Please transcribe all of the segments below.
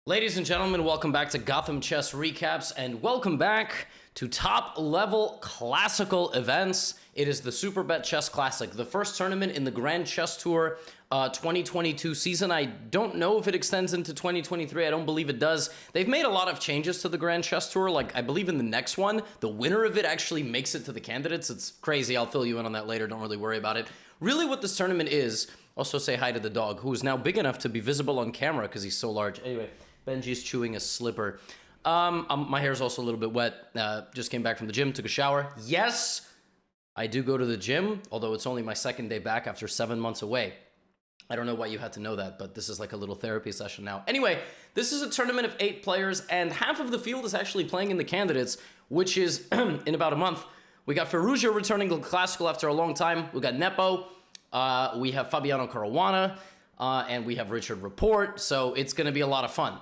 Ladies and gentlemen, welcome back to Gotham Chess Recaps, and welcome back to top-level classical events. It is the Superbet Chess Classic, the first tournament in the Grand Chess Tour 2022 season. I don't know if it extends into 2023. I don't believe it does. They've made a lot of changes to the Grand Chess Tour. Like, I believe in the next one, the winner of it actually makes it to the candidates. It's crazy. I'll fill you in on that later. Don't really worry about it. Really what this tournament is, also say hi to the dog, who is now big enough to be visible on camera because he's so large. Anyway. Benji's chewing a slipper. My hair's also a little bit wet. Just came back from the gym, took a shower. Yes, I do go to the gym, although it's only my second day back after 7 months away. I don't know why you had to know that, but this is like a little therapy session now. Anyway, this is a tournament of 8 players, and half of the field is actually playing in the candidates, which is in about a month. We got Firouzja returning to Classical after a long time. We got Nepo. We have Fabiano Caruana, and we have Richard Rapport. So it's going to be a lot of fun.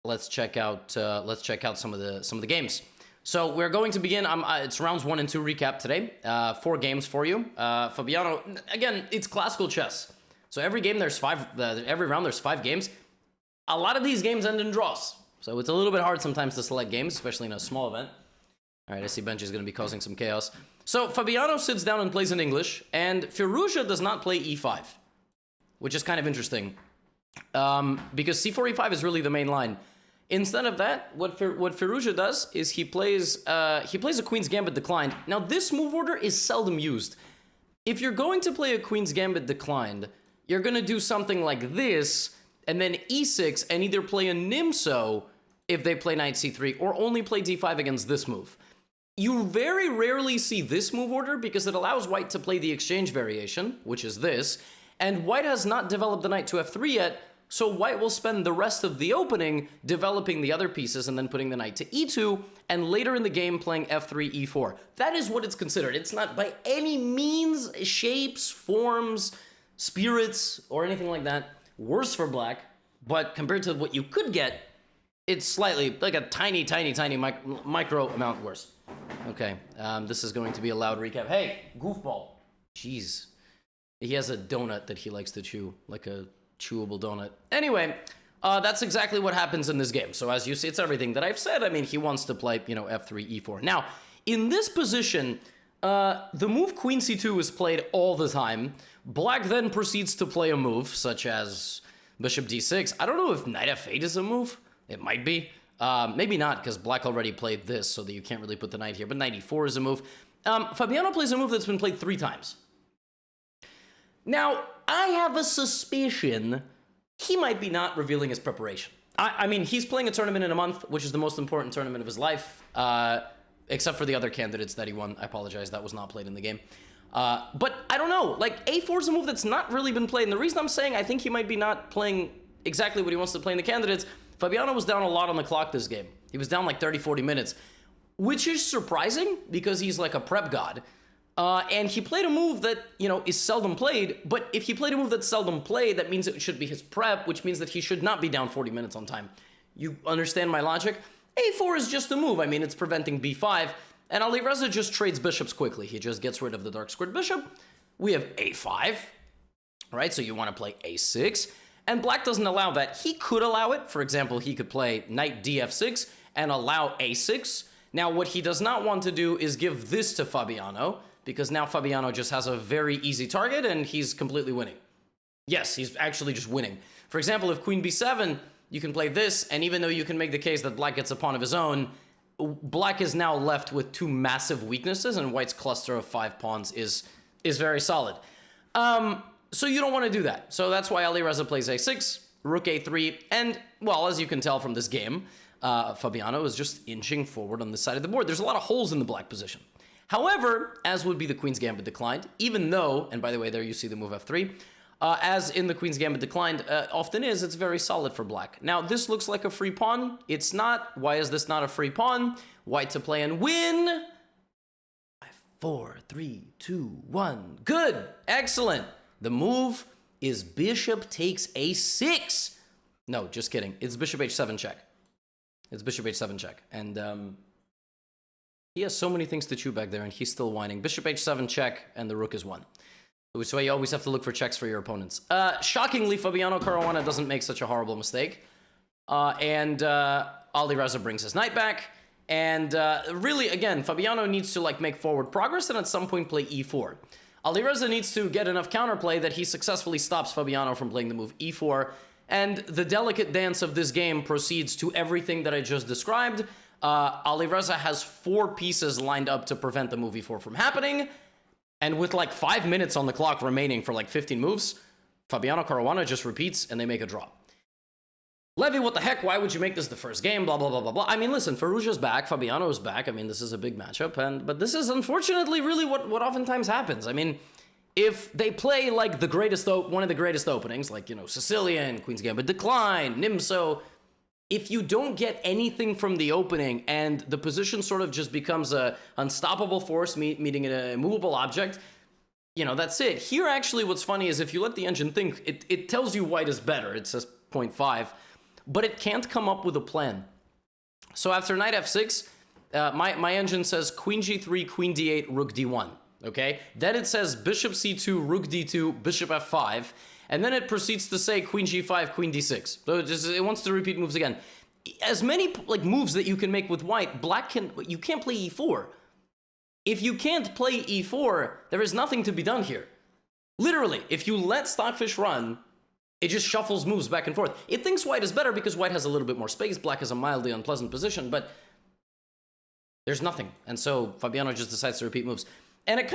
Let's check out some of the games. So we're going to begin. It's rounds 1 and 2 recap today. 4 games for you. Fabiano, again, it's classical chess. So every game there's 5. Every round there's 5 games. A lot of these games end in draws. So it's a little bit hard sometimes to select games, especially in a small event. All right, I see Benji's going to be causing some chaos. So Fabiano sits down and plays in English, and Firouzja does not play e5, which is kind of interesting. Because c4 e5 is really the main line. Instead of that, what Firouzja does is he plays a Queen's Gambit declined. Now this move order is seldom used. If you're going to play a Queen's Gambit declined, you're going to do something like this, and then e6, and either play a Nimso if they play knight c3, or only play d5 against this move. You very rarely see this move order because it allows white to play the exchange variation, which is this, and white has not developed the knight to f3 yet, so white will spend the rest of the opening developing the other pieces and then putting the knight to e2, and later in the game playing f3, e4. That is what it's considered. It's not by any means, shapes, forms, spirits, or anything like that worse for black, but compared to what you could get, it's slightly, like a tiny micro amount worse. Okay, this is going to be a loud recap. Hey, goofball. Jeez. He has a donut that he likes to chew, like a chewable donut. Anyway, that's exactly what happens in this game. So as you see, it's everything that I've said. I mean, he wants to play, f3, e4. Now, in this position, the move queen c2 is played all the time. Black then proceeds to play a move, such as bishop d6. I don't know if knight f8 is a move. It might be. Maybe not, because black already played this, so that you can't really put the knight here. But knight e4 is a move. Fabiano plays a move that's been played 3 times. Now, I have a suspicion he might be not revealing his preparation. I mean, he's playing a tournament in a month, which is the most important tournament of his life, except for the other candidates that he won. I apologize, that was not played in the game. But I don't know, like, a4 is a move that's not really been played, and the reason I'm saying I think he might be not playing exactly what he wants to play in the candidates, Fabiano was down a lot on the clock this game. He was down like 30-40 minutes, which is surprising because he's like a prep god. And he played a move that, is seldom played, but if he played a move that's seldom played, that means it should be his prep, which means that he should not be down 40 minutes on time. You understand my logic? a4 is just a move. I mean, it's preventing b5, and Alireza just trades bishops quickly. He just gets rid of the dark squared bishop. We have a5, right? So you want to play a6, and black doesn't allow that. He could allow it. For example, he could play knight df6 and allow a6. Now, what he does not want to do is give this to Fabiano, because now Fabiano just has a very easy target and he's completely winning. Yes, he's actually just winning. For example, if queen b7, you can play this, and even though you can make the case that black gets a pawn of his own, black is now left with 2 massive weaknesses, and white's cluster of 5 pawns is very solid. So you don't want to do that. So that's why Alireza plays a6, rook a3, and, well, as you can tell from this game, Fabiano is just inching forward on this side of the board. There's a lot of holes in the black position. However, as would be the Queen's Gambit declined, even though, and by the way, there you see the move f3, as in the Queen's Gambit declined often is, it's very solid for black. Now, this looks like a free pawn. It's not. Why is this not a free pawn? White to play and win. 4, 3, 2, 1. Good. Excellent. The move is bishop takes a6. No, just kidding. It's bishop h7 check. It's bishop h7 check. And, he has so many things to chew back there, and he's still whining. Bishop h7 check, and the rook is 1. So you always have to look for checks for your opponents. Shockingly, Fabiano Caruana doesn't make such a horrible mistake. and Alireza brings his knight back. And really, again, Fabiano needs to like make forward progress and at some point play e4. Alireza needs to get enough counterplay that he successfully stops Fabiano from playing the move e4. And the delicate dance of this game proceeds to everything that I just described. Alireza has 4 pieces lined up to prevent the move e4 from happening. And with like 5 minutes on the clock remaining for like 15 moves, Fabiano Caruana just repeats and they make a draw. Levy, what the heck? Why would you make this the first game? Blah, blah, blah, blah, blah. I mean, listen, Firouzja's back. Fabiano's back. I mean, this is a big matchup. But this is unfortunately really what oftentimes happens. I mean, if they play like one of the greatest openings, like, you know, Sicilian, Queen's Gambit Decline, Nimso, if you don't get anything from the opening and the position sort of just becomes a unstoppable force meeting an immovable object, you know, that's it. Here, actually, what's funny is if you let the engine think, it tells you white is better. It says 0.5. But it can't come up with a plan. So after knight f6, my engine says queen g3, queen d8, rook d1, okay? Then it says bishop c2, rook d2, bishop f5, and then it proceeds to say queen g5, queen d6. So it wants to repeat moves again. As many like moves that you can make with white, you can't play e4. If you can't play e4, there is nothing to be done here. Literally, if you let Stockfish run, it just shuffles moves back and forth. It thinks white is better because white has a little bit more space. Black has a mildly unpleasant position, but there's nothing. And so Fabiano just decides to repeat moves. And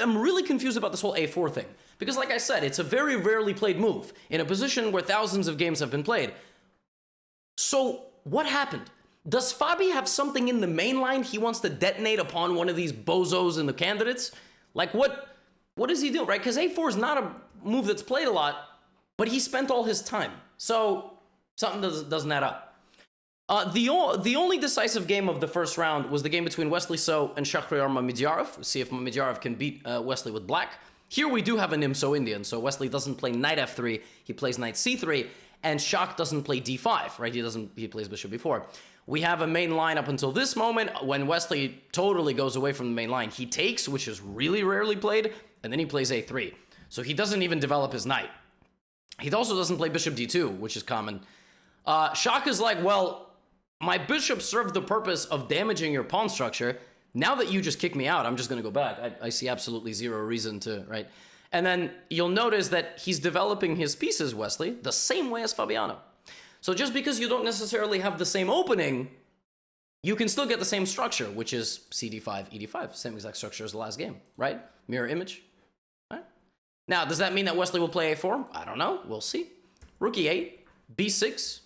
I'm really confused about this whole a4 thing. Because like I said, it's a very rarely played move in a position where thousands of games have been played. So what happened? Does Fabi have something in the main line he wants to detonate upon one of these bozos in the candidates? Like what does he do, right? Because a4 is not a move that's played a lot, but he spent all his time. So something doesn't add up. The only decisive game of the first round was the game between Wesley So and Shahryar Mamedyarov. We'll see if Mamedyarov can beat Wesley with black. Here we do have a Nimso Indian, so Wesley doesn't play knight f3, he plays knight c3, and Shah doesn't play d5, right? He plays bishop b4. We have a main line up until this moment. When Wesley totally goes away from the main line, he takes, which is really rarely played, and then he plays a3. So he doesn't even develop his knight. He also doesn't play bishop d2, which is common. Shah is like, well, my bishop served the purpose of damaging your pawn structure. Now that you just kick me out, I'm just going to go back. I see absolutely zero reason to, right? And then you'll notice that he's developing his pieces, Wesley, the same way as Fabiano. So just because you don't necessarily have the same opening, you can still get the same structure, which is cd5, ed5, same exact structure as the last game, right? Mirror image, right? Now, does that mean that Wesley will play a4? I don't know. We'll see. Rook e8, b6,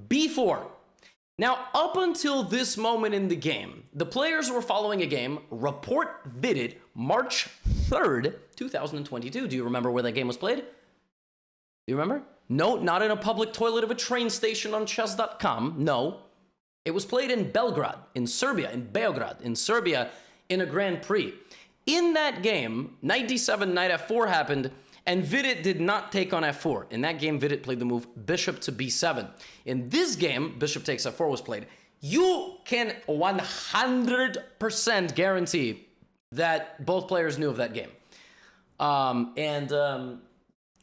b4. Now, up until this moment in the game, the players were following a game, report vidded March 3rd, 2022. Do you remember where that game was played? Do you remember? No, not in a public toilet of a train station on chess.com. No. It was played in Belgrade, in Serbia, in Beograd, in Serbia, in a Grand Prix. In that game, knight d7, knight f4 happened, and Vidit did not take on f4. In that game, Vidit played the move bishop to b7. In this game, bishop takes f4 was played. You can 100% guarantee that both players knew of that game.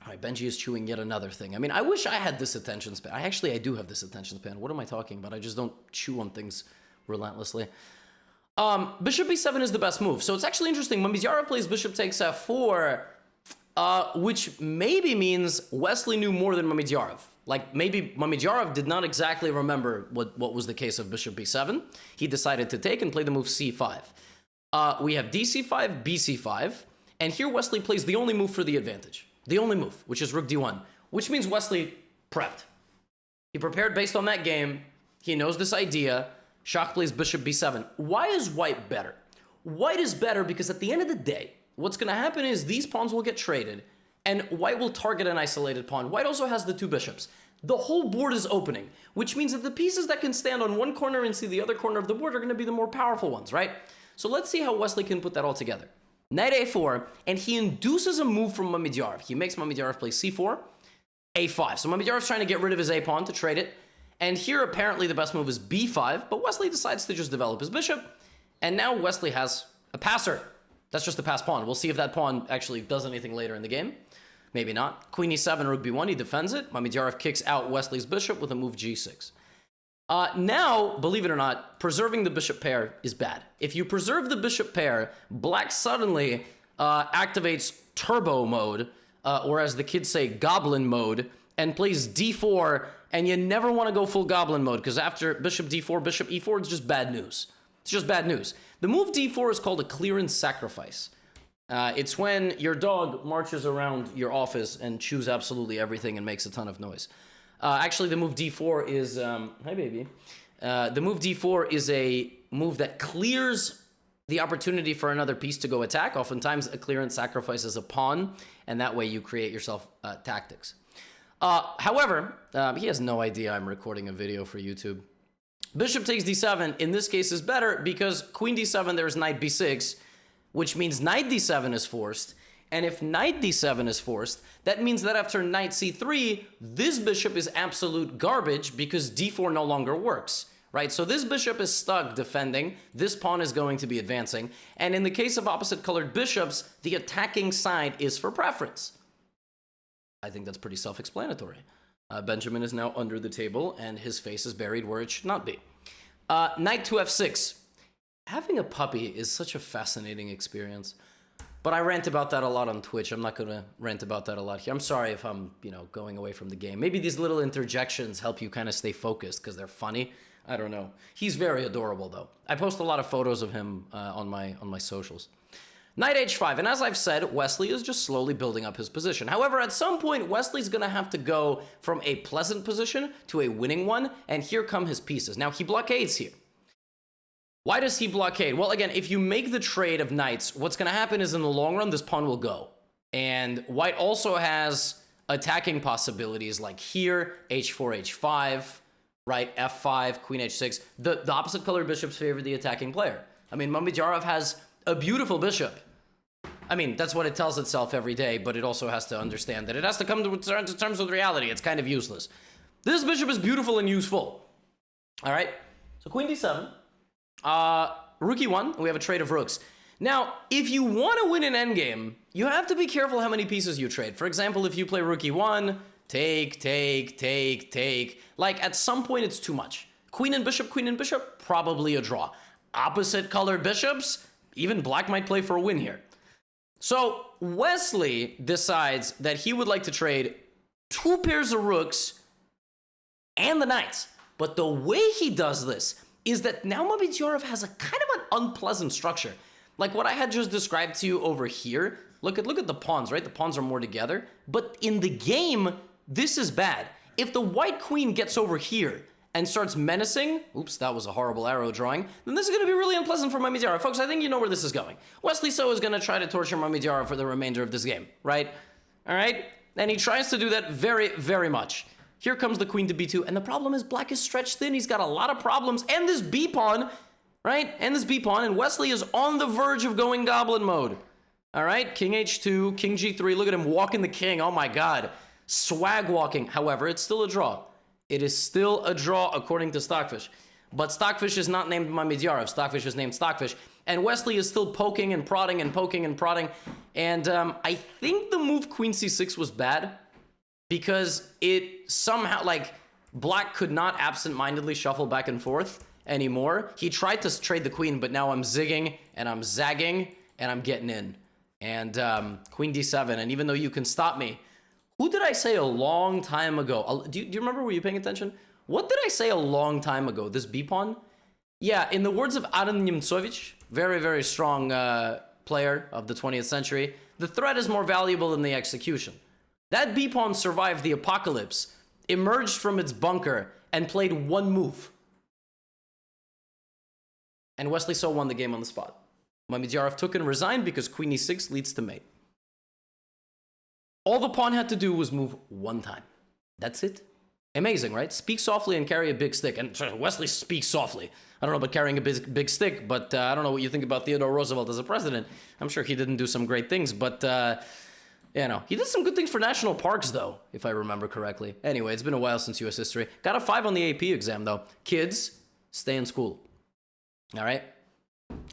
All right, Benji is chewing yet another thing. I mean, I wish I had this attention span. I do have this attention span. What am I talking about? I just don't chew on things relentlessly. Bishop b7 is the best move. So it's actually interesting. Mamedyarov plays bishop takes f4, which maybe means Wesley knew more than Mamedyarov. Like, maybe Mamedyarov did not exactly remember what was the case of bishop b7. He decided to take and play the move c5. We have dc5, bc5, and here Wesley plays the only move for the advantage. The only move, which is rook d1, which means Wesley prepped. He prepared based on that game. He knows this idea. Shah plays bishop b7. Why is white better? White is better because at the end of the day, what's going to happen is these pawns will get traded, and white will target an isolated pawn. White also has the two bishops. The whole board is opening, which means that the pieces that can stand on one corner and see the other corner of the board are going to be the more powerful ones, right? So let's see how Wesley can put that all together. Knight a4, and he induces a move from Mamedyarov. He makes Mamedyarov play c4, a5. So Mamedyarov's trying to get rid of his a-pawn to trade it, and here apparently the best move is b5, but Wesley decides to just develop his bishop, and now Wesley has a passer. That's just a passed pawn. We'll see if that pawn actually does anything later in the game. Maybe not. Queen e7, rook b1, he defends it. Mamedyarov kicks out Wesley's bishop with a move g6. Now, believe it or not, preserving the bishop pair is bad. If you preserve the bishop pair, black suddenly activates turbo mode, or as the kids say, goblin mode, and plays d4, and you never want to go full goblin mode, because after bishop d4, bishop e4, it's just bad news. It's just bad news. The move d4 is called a clearance sacrifice. It's when your dog marches around your office and chews absolutely everything and makes a ton of noise. Actually, the move d4 is... hi, baby. The move d4 is a move that clears the opportunity for another piece to go attack. Oftentimes, a clearance sacrifices a pawn, and that way you create yourself tactics. However, he has no idea I'm recording a video for YouTube. Bishop takes d7, in this case, is better because queen d7, there's knight b6, which means knight d7 is forced. And if knight d7 is forced, that means that after knight c3, this bishop is absolute garbage because d4 no longer works, right? So this bishop is stuck defending, this pawn is going to be advancing, and in the case of opposite colored bishops, the attacking side is for preference. I think that's pretty self-explanatory. Benjamin is now under the table, and his face is buried where it should not be. Knight to f6. Having a puppy is such a fascinating experience. But I rant about that a lot on Twitch. I'm not going to rant about that a lot here. I'm sorry if I'm, going away from the game. Maybe these little interjections help you kind of stay focused because they're funny. I don't know. He's very adorable, though. I post a lot of photos of him on my socials. Knight h5, and as I've said, Wesley is just slowly building up his position. However, at some point, Wesley's going to have to go from a pleasant position to a winning one, and here come his pieces. Now, he blockades here. Why does he blockade? Well, again, if you make the trade of knights, what's going to happen is in the long run, this pawn will go. And white also has attacking possibilities like here, h4, h5, right, f5, queen h6. The opposite colored bishops favor the attacking player. I mean, Mamedyarov has a beautiful bishop. I mean, that's what it tells itself every day, but it also has to understand that it has to come to terms with reality. It's kind of useless. This bishop is beautiful and useful. All right, so queen d7. Rook e1, we have a trade of rooks. Now, if you want to win an endgame, you have to be careful how many pieces you trade. For example, if you play rook e1, take, take, take, take. Like, at some point, it's too much. Queen and bishop, probably a draw. Opposite colored bishops, even black might play for a win here. So, Wesley decides that he would like to trade 2 pairs of rooks and the knights. But the way he does this is that now Mamedyarov has a kind of an unpleasant structure. Like what I had just described to you over here. Look at the pawns, right? The pawns are more together. But in the game, this is bad. If the white queen gets over here and starts menacing, oops, that was a horrible arrow drawing, then this is going to be really unpleasant for Mamedyarov. Folks, I think you know where this is going. Wesley So is going to try to torture Mamedyarov for the remainder of this game, right? All right? And he tries to do that very, very much. Here comes the queen to b2, and the problem is black is stretched thin. He's got a lot of problems, and this b-pawn, right? And this b-pawn, and Wesley is on the verge of going goblin mode. All right, king h2, king g3. Look at him walking the king. Oh, my God. Swag walking. However, it's still a draw. It is still a draw according to Stockfish. But Stockfish is not named Mamedyarov. Stockfish is named Stockfish. And Wesley is still poking and prodding and poking and prodding. And I think the move queen c6 was bad because it somehow, like, black could not absent-mindedly shuffle back and forth anymore. He tried to trade the queen, but now I'm zigging and I'm zagging and I'm getting in. And queen d7. And even though you can stop me, who did I say a long time ago? Do you remember? Were you paying attention? What did I say a long time ago? This b-pawn? Yeah, in the words of Adam Nemtsovich, very, very strong player of the 20th century, the threat is more valuable than the execution. That b-pawn survived the apocalypse, emerged from its bunker, and played one move. And Wesley So won the game on the spot. Mamedyarov took and resigned because queen e6 leads to mate. All the pawn had to do was move one time. That's it. Amazing, right? Speak softly and carry a big stick. And Wesley speaks softly. I don't know about carrying a big stick, but I don't know what you think about Theodore Roosevelt as a president. I'm sure he didn't do some great things, but, he did some good things for national parks, though, if I remember correctly. Anyway, it's been a while since U.S. history. Got a 5 on the AP exam, though. Kids, stay in school. All right?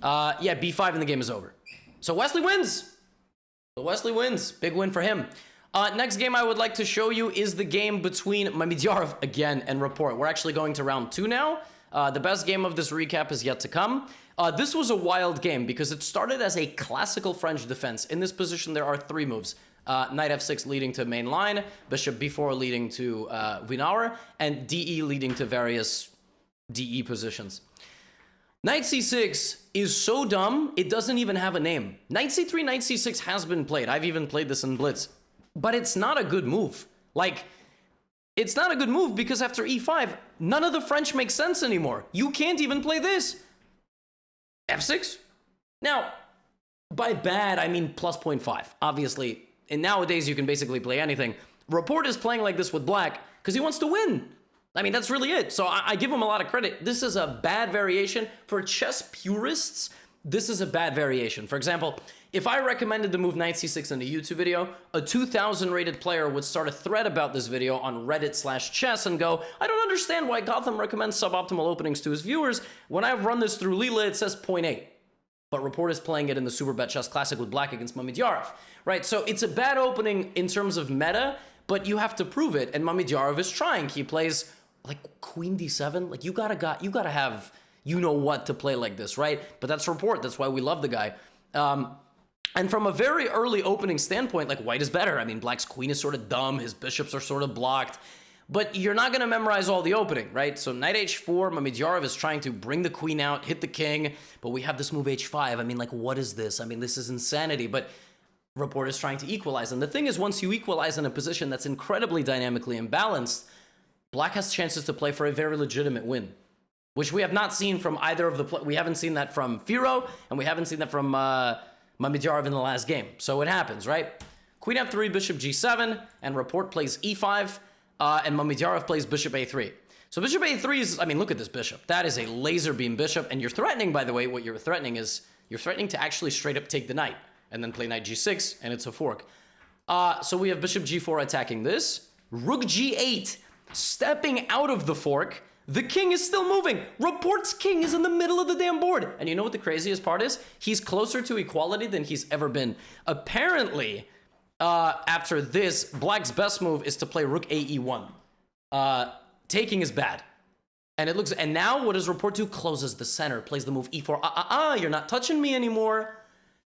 Yeah, b5 and the game is over. So Wesley wins. Big win for him. Next game I would like to show you is the game between Mamidyarov again and Rapport. We're actually going to round 2 now. The best game of this recap is yet to come. This was a wild game because it started as a classical French defense. In this position, there are 3 moves. Knight f6 leading to main line, bishop b4 leading to Winawer, and de leading to various de positions. Knight c6 is so dumb, it doesn't even have a name. Knight c3, knight c6 has been played. I've even played this in Blitz. But it's not a good move. Like, it's not a good move because after e5, none of the French makes sense anymore. You can't even play this. f6? Now, by bad, I mean plus 0.5. Obviously, and nowadays you can basically play anything. Rapport is playing like this with black because he wants to win. I mean, that's really it. So I give him a lot of credit. This is a bad variation. For chess purists, this is a bad variation. For example, if I recommended the move knight c6 in a YouTube video, a 2,000 rated player would start a thread about this video on Reddit/chess and go, I don't understand why Gotham recommends suboptimal openings to his viewers. When I run this through Leela, it says 0.8. But Rapport is playing it in the Superbet Chess Classic with black against Mamidyarov, right? So it's a bad opening in terms of meta, but you have to prove it, and Mamidyarov is trying. He plays like queen d7. Like you gotta have what to play like this, right? But that's Rapport. That's why we love the guy. And from a very early opening standpoint, like white is better. I mean, black's queen is sort of dumb. His bishops are sort of blocked. But you're not going to memorize all the opening, right? So knight h4, Mamidyarov is trying to bring the queen out, hit the king, but we have this move h5. I mean, like, what is this? I mean, this is insanity, but Rapport is trying to equalize. And the thing is, once you equalize in a position that's incredibly dynamically imbalanced, black has chances to play for a very legitimate win, which we have not seen from either of the... We haven't seen that from Firo, and we haven't seen that from Mamidyarov in the last game. So it happens, right? Queen f3, bishop g7, and Rapport plays e5, and Mamidyarov plays bishop a3. So bishop a3 is, I mean, look at this bishop. That is a laser beam bishop, and you're threatening, by the way, what you're threatening is, you're threatening to actually straight up take the knight, and then play knight g6, and it's a fork. So we have bishop g4 attacking this, rook g8, stepping out of the fork. The king is still moving. Rapport's king is in the middle of the damn board. And you know what the craziest part is? He's closer to equality than he's ever been. Apparently, after this, black's best move is to play rook ae1. Taking is bad. And now what does Rapport do? Closes the center, plays the move e4. You're not touching me anymore.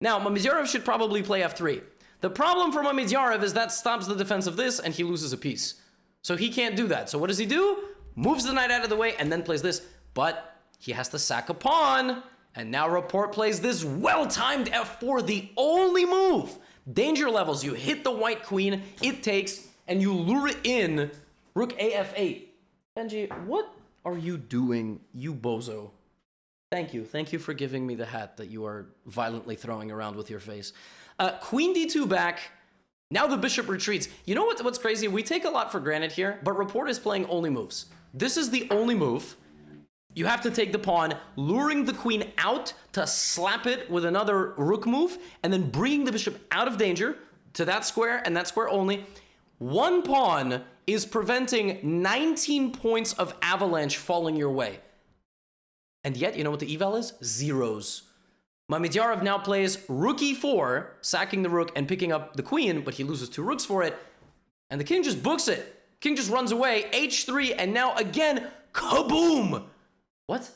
Now, Mamidyarov should probably play f3. The problem for Mamidyarov is that stops the defense of this, and he loses a piece. So he can't do that. So what does he do? Moves the knight out of the way, and then plays this. But he has to sack a pawn. And now Rapport plays this well-timed f4, the only move. Danger levels, you hit the white queen, it takes, and you lure it in. Rook af8. Benji, what are you doing, you bozo? Thank you. Thank you for giving me the hat that you are violently throwing around with your face. Queen d2 back. Now the bishop retreats. You know what's crazy? We take a lot for granted here, but Rapport is playing only moves. This is the only move. You have to take the pawn, luring the queen out to slap it with another rook move, and then bringing the bishop out of danger to that square and that square only. One pawn is preventing 19 points of avalanche falling your way. And yet, you know what the eval is? Zeros. Mamidyarov now plays rook e4, sacking the rook and picking up the queen, but he loses 2 rooks for it. And the king just books it. King just runs away, h3, and now again, kaboom! What?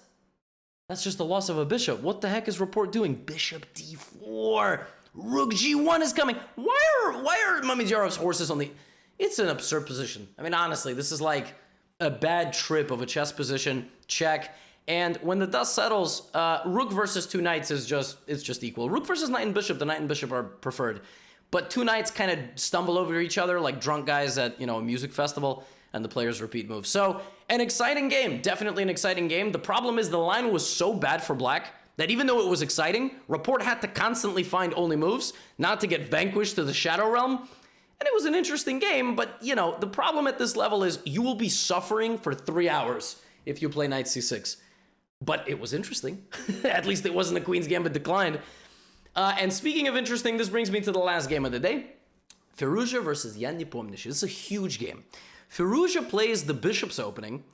That's just the loss of a bishop. What the heck is Rapport doing? Bishop d4. Rook g1 is coming. Why are Mamidyarov's horses on the... It's an absurd position. I mean, honestly, this is like a bad trip of a chess position. Check. And when the dust settles, rook versus 2 knights is just equal. Rook versus knight and bishop, the knight and bishop are preferred. But 2 knights kind of stumble over each other like drunk guys at, a music festival, and the players repeat moves. So, an exciting game. Definitely an exciting game. The problem is the line was so bad for black that even though it was exciting, Rapport had to constantly find only moves, not to get vanquished to the Shadow Realm. And it was an interesting game, but, the problem at this level is you will be suffering for 3 hours if you play knight c6. But it was interesting. At least it wasn't a Queen's Gambit declined. And speaking of interesting, this brings me to the last game of the day. Firouzja versus Yan Nepomniachtchi. This is a huge game. Firouzja plays the bishop's opening,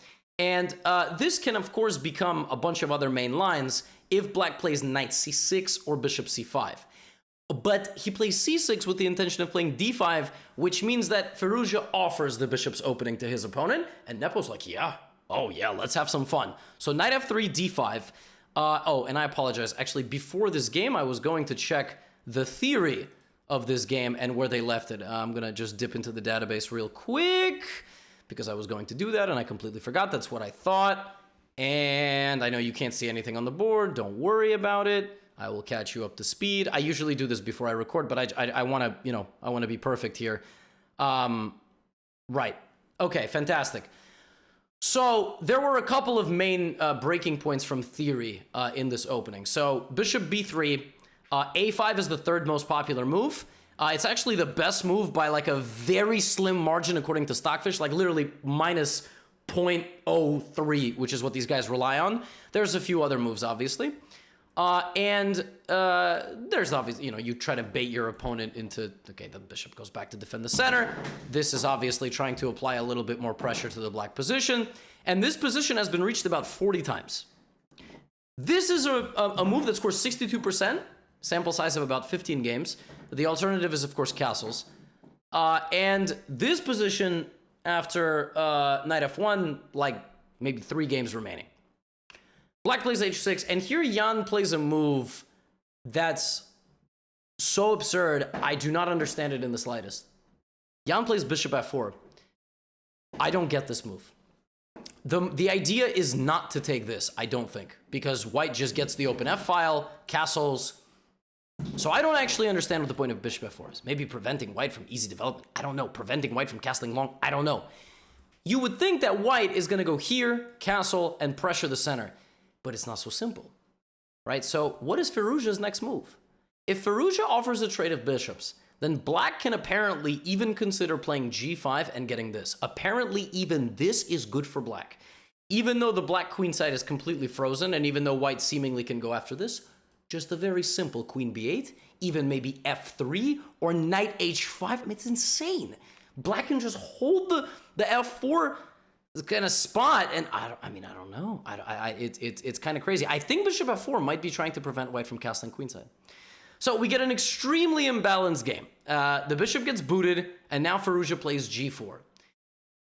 and this can, of course, become a bunch of other main lines if black plays knight c6 or bishop c5. But he plays c6 with the intention of playing d5, which means that Firouzja offers the bishop's opening to his opponent, and Nepo's like, yeah, oh yeah, let's have some fun. So knight f3, d5. Oh, and I apologize. Actually, before this game, I was going to check the theory of this game and where they left it. I'm going to just dip into the database real quick because I was going to do that and I completely forgot. That's what I thought. And I know you can't see anything on the board. Don't worry about it. I will catch you up to speed. I usually do this before I record, but I want to, you know, I want to be perfect here. Right. Okay, fantastic. So there were a couple of main breaking points from theory in this opening. So bishop b3, a5 is the third most popular move. It's actually the best move by like a very slim margin according to Stockfish, like literally minus 0.03, which is what these guys rely on. There's a few other moves, obviously. There's obviously, you know, you try to bait your opponent into, okay, the bishop goes back to defend the center. This is obviously trying to apply a little bit more pressure to the black position. And this position has been reached about 40 times. This is a move that scores 62%, sample size of about 15 games. The alternative is, of course, castles. And this position after knight f1, like maybe 3 games remaining. Black plays h6, and here Jan plays a move that's so absurd, I do not understand it in the slightest. Jan plays bishop f4. I don't get this move. The idea is not to take this, I don't think, because white just gets the open f-file, castles. So I don't actually understand what the point of bishop f4 is. Maybe preventing white from easy development. I don't know. Preventing white from castling long. I don't know. You would think that white is going to go here, castle, and pressure the center. But it's not so simple, right? So what is Firouzja's next move? If Firouzja offers a trade of bishops, then black can apparently even consider playing g5 and getting this. Apparently even this is good for black. Even though the black queen side is completely frozen, and even though white seemingly can go after this, just a very simple queen b8, even maybe f3 or knight h5. I mean, it's insane. Black can just hold the f4 kind of spot, and I don't know. It's kind of crazy. I think bishop f4 might be trying to prevent white from castling queenside. So we get an extremely imbalanced game. The bishop gets booted, and now Firouzja plays g4.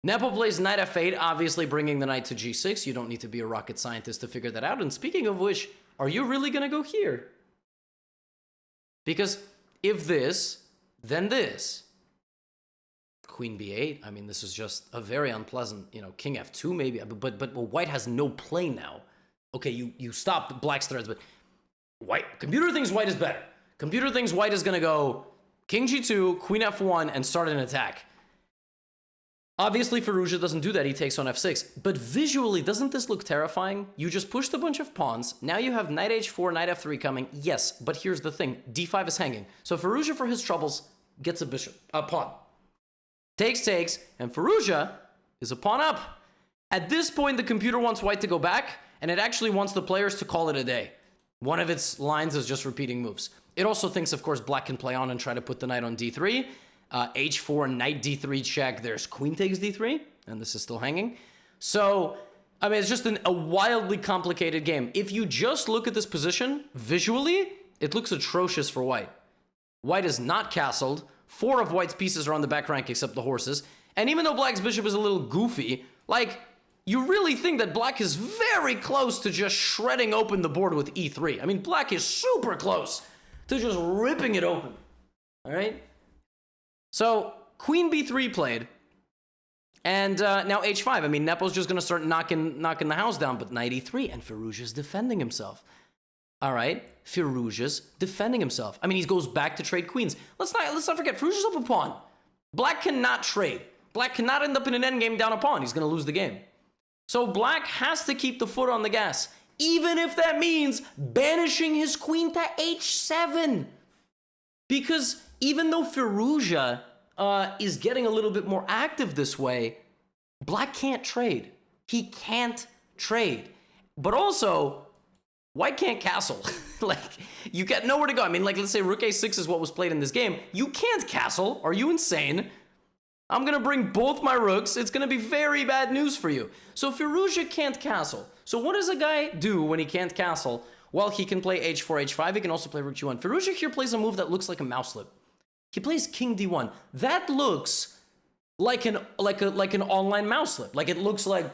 Nepo plays knight f8, obviously bringing the knight to g6. You don't need to be a rocket scientist to figure that out. And speaking of which, are you really going to go here? Because if this, then this. Queen b8, I mean, this is just a very unpleasant, you know, king f2 maybe, but white has no play now. Okay, you stop black's threads, but computer thinks white is better. Computer thinks white is going to go king g2, queen f1, and start an attack. Obviously, Firouzja doesn't do that. He takes on f6. But visually, doesn't this look terrifying? You just pushed a bunch of pawns. Now you have knight h4, knight f3 coming. Yes, but here's the thing. d5 is hanging. So Firouzja, for his troubles, gets a pawn. Takes, and Firouzja is a pawn up. At this point, the computer wants white to go back, and it actually wants the players to call it a day. One of its lines is just repeating moves. It also thinks, of course, black can play on and try to put the knight on d3. H4, knight d3 check. There's queen takes d3, and this is still hanging. So, I mean, it's just a wildly complicated game. If you just look at this position, visually, it looks atrocious for white. White is not castled. 4 of white's pieces are on the back rank except the horses. And even though black's bishop is a little goofy, like, you really think that black is very close to just shredding open the board with e3. I mean, black is super close to just ripping it open. All right? So, queen b3 played. And now h5. I mean, Nepo's just going to start knocking the house down, but knight e3, and Firouzja's defending himself. All right, Firouzja's defending himself. I mean, he goes back to trade queens. Let's not forget, Firouzja's up a pawn. Black cannot trade. Black cannot end up in an endgame down a pawn. He's going to lose the game. So black has to keep the foot on the gas, even if that means banishing his queen to h7. Because even though Firouzja is getting a little bit more active this way, black can't trade. He can't trade. But also, white can't castle. Like, you get nowhere to go. I mean, like, let's say rook a6 is what was played in this game. You can't castle. Are you insane? I'm going to bring both my rooks. It's going to be very bad news for you. So Firouzja can't castle. So what does a guy do when he can't castle? Well, he can play h4, h5. He can also play rook g1. Firouzja here plays a move that looks like a mouse slip. He plays king d1. That looks like an online mouse slip. Like it looks like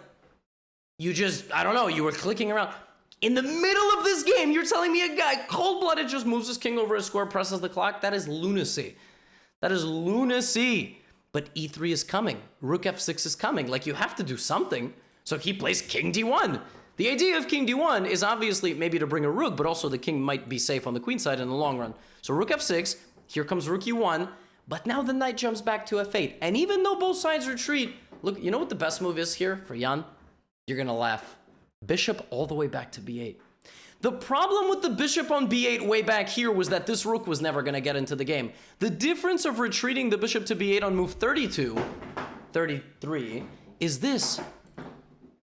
you just, I don't know, you were clicking around. In the middle of this game, you're telling me a guy cold-blooded just moves his king over his square, presses the clock? That is lunacy. That is lunacy. But e3 is coming. Rook f6 is coming. Like, you have to do something. So he plays king d1. The idea of king d1 is obviously maybe to bring a rook, but also the king might be safe on the queen side in the long run. So rook f6, here comes rook e1, but now the knight jumps back to f8. And even though both sides retreat, look, you know what the best move is here for Jan? You're gonna laugh. Bishop all the way back to b8. The problem with the bishop on b8 way back here was that this rook was never gonna get into the game. The difference of retreating the bishop to b8 on move 32, 33, is this.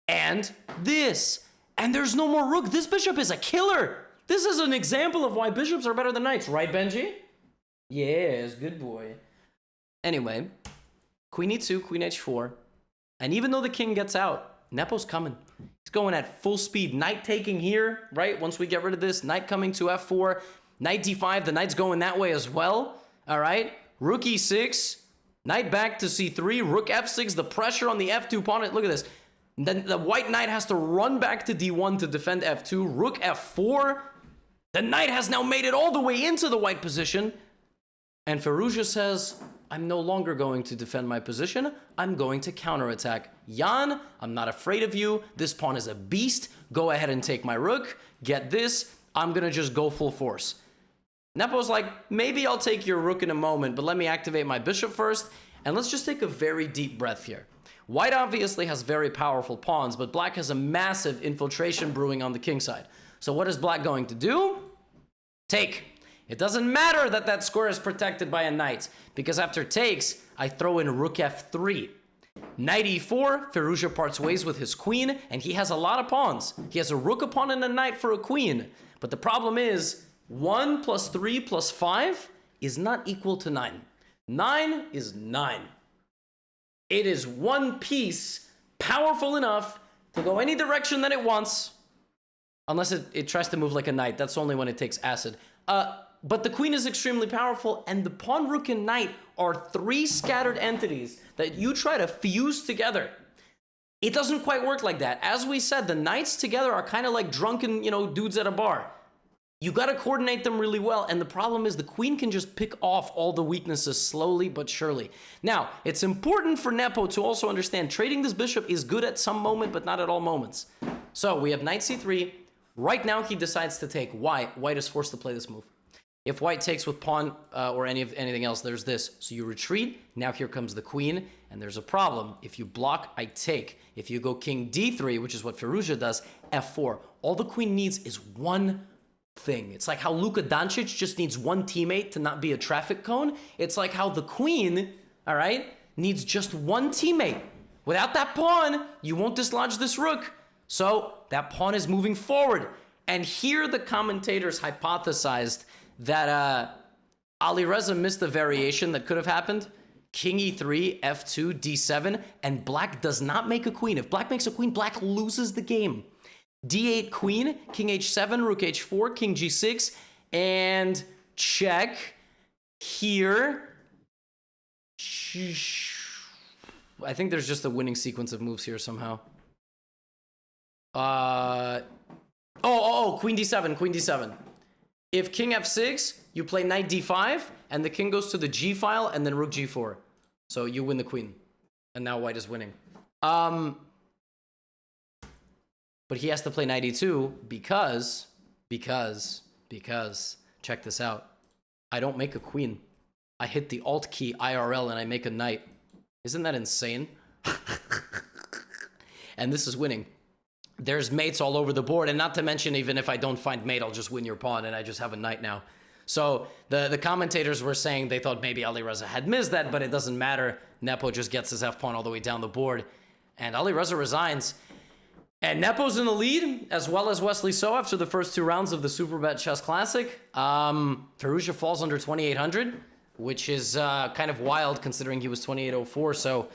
And this. And there's no more rook. This bishop is a killer. This is an example of why bishops are better than knights, right, Benji? Yes, good boy. Anyway, queen e2, queen h4. And even though the king gets out, Nepo's coming. He's going at full speed. Knight taking here, right? Once we get rid of this, knight coming to f4, knight d5. The knight's going that way as well. All right. Rook e6, knight back to c3, rook f6. The pressure on the f2 pawn. Look at this. Then the white knight has to run back to d1 to defend f2. Rook f4. The knight has now made it all the way into the white position. And Firouzja says, I'm no longer going to defend my position. I'm going to counterattack. Jan, I'm not afraid of you. This pawn is a beast. Go ahead and take my rook. Get this. I'm going to just go full force. Nepo's like, maybe I'll take your rook in a moment, but let me activate my bishop first. And let's just take a very deep breath here. White obviously has very powerful pawns, but black has a massive infiltration brewing on the king side. So what is black going to do? Take. It doesn't matter that that square is protected by a knight, because after takes, I throw in rook f3. Knight e4, Firouzja parts ways with his queen, and he has a lot of pawns. He has a rook, a pawn, and a knight for a queen. But the problem is, 1 plus 3 plus 5 is not equal to 9. 9 is 9. It is one piece, powerful enough to go any direction that it wants, unless it tries to move like a knight. That's only when it takes acid. But the queen is extremely powerful, and the pawn, rook, and knight are three scattered entities that you try to fuse together. It doesn't quite work like that. As we said, the knights together are kind of like drunken, dudes at a bar. You got to coordinate them really well, and the problem is the queen can just pick off all the weaknesses slowly but surely. Now, it's important for Nepo to also understand trading this bishop is good at some moment, but not at all moments. So we have knight c3. Right now, he decides to take. Why? White is forced to play this move. If white takes with pawn or anything else, there's this. So you retreat. Now here comes the queen, and there's a problem. If you block, I take. If you go king d3, which is what Firouzja does, f4. All the queen needs is one thing. It's like how Luka Doncic just needs one teammate to not be a traffic cone. It's like how the queen, all right, needs just one teammate. Without that pawn, you won't dislodge this rook. So that pawn is moving forward. And here the commentators hypothesized that Ali Reza missed the variation that could have happened. King e3, f2, d7, and black does not make a queen. If black makes a queen, black loses the game. d8 queen, king h7, rook h4, king g6, and check. Here, I think there's just a winning sequence of moves here somehow. Queen d7, queen d7. If king f6, you play knight d5, and the king goes to the g file, and then rook g4. So you win the queen. And now white is winning. But he has to play knight e2 because, check this out. I don't make a queen. I hit the alt key IRL and I make a knight. Isn't that insane? And this is winning. There's mates all over the board, and not to mention, even if I don't find mate, I'll just win your pawn, and I just have a knight now. So the commentators were saying they thought maybe Ali Reza had missed that, but it doesn't matter. Nepo just gets his f-pawn all the way down the board, and Ali Reza resigns. And Nepo's in the lead, as well as Wesley So after the first two rounds of the Superbet Chess Classic. Firouzja falls under 2,800, which is kind of wild considering he was 2,804, so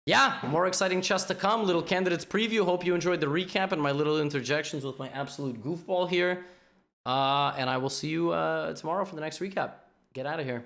Yeah, more exciting chess to come. Little candidates preview. Hope you enjoyed the recap and my little interjections with my absolute goofball here. And I will see you tomorrow for the next recap. Get out of here.